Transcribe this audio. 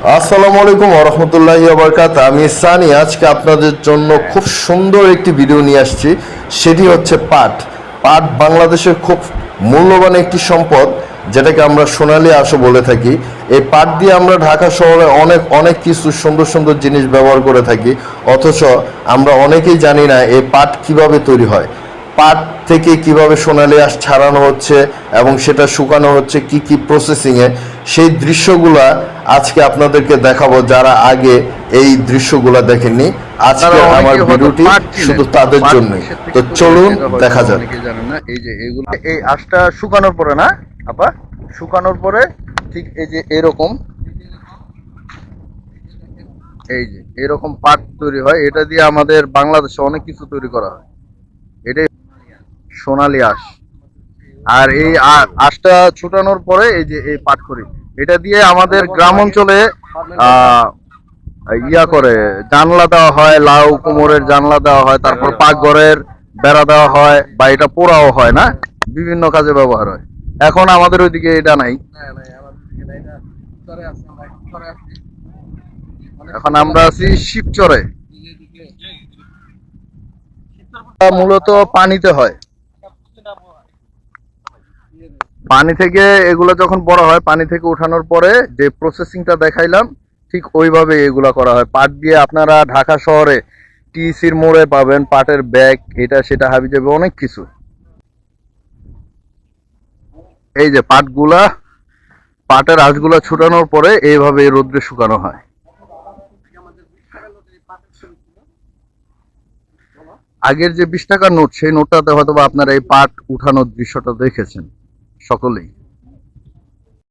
আসসালামু আলাইকুম ওয়া রাহমাতুল্লাহি ওয়া বারাকাতুহু। আমি সানি আজকে আপনাদের জন্য খুব সুন্দর একটি ভিডিও নিয়ে আসছি। সেটি হচ্ছে পাট। পাট বাংলাদেশের খুব মূল্যবান একটি সম্পদ, যেটাকে আমরা সোনালী আঁশও বলে থাকি। এই পাট দিয়ে আমরা ঢাকা শহরে অনেক অনেক কিছু সুন্দর সুন্দর জিনিস ব্যবহার করে থাকি, অথচ আমরা অনেকেই জানি না এই পাট কিভাবে তৈরি হয়, পাট থেকে কিভাবে সোনালী আঁশ ছাড়ানো হচ্ছে এবং সেটা শুকানো হচ্ছে কি কি প্রসেসিংয়ে। সেই দৃশ্যগুলা আজকে আপনাদেরকে দেখাবো, যারা আগে এই দৃশ্যগুলা দেখেননি। আজকে আমার ভিডিওটি শুধু তাদের জন্যই। তো চলুন দেখা যাক। জানেন না, এই যে এগুলো, এই আঁশটা শুকানোর পরে না আপা, শুকানোর পরে ঠিক এই যে এরকম, এই যে এরকম পাট তৈরি হয়। এটা দিয়ে আমাদের বাংলাদেশে অনেক কিছু তৈরি করা হয়। এটাই সোনালী আঁশ। আর এই আঁশটা ছুটানোর পরে এই যে এই পাটখড়ি, এটা দিয়ে আমাদের গ্রাম অঞ্চলে ইয়া করে জানলা দেওয়া হয়, লাউ কুমোরের জানলা দেওয়া হয়, তারপর পাকঘরের বেড়া দেওয়া হয়, বা এটা পোড়াও হয় না, বিভিন্ন কাজে ব্যবহার হয়। এখন আমাদের ওইদিকে এটা নাই। এখন আমরা আছি শিবচরে। মূলত পানিতে হয়, পানি থেকে এগুলো যখন বড় হয়, পানি থেকে উঠানোর পরে যে প্রসেসিংটা দেখাইলাম ঠিক ওইভাবে এগুলা করা হয়। পাট দিয়ে আপনারা ঢাকা শহরে টিসির মোড়ে পাবেন পাটের ব্যাগ, এটা সেটা হাবিজাবি অনেক কিছু। এই যে পাটগুলা, পাটের আঁশগুলা ছুটানোর পরে এইভাবে রোদ্রে শুকানো হয়। আগের যে 20 টাকার নোট, সেই নোটটাতে হয়তো বা আপনারা এই পাট উঠানোর দৃশ্যটা দেখেছেন সকলেই।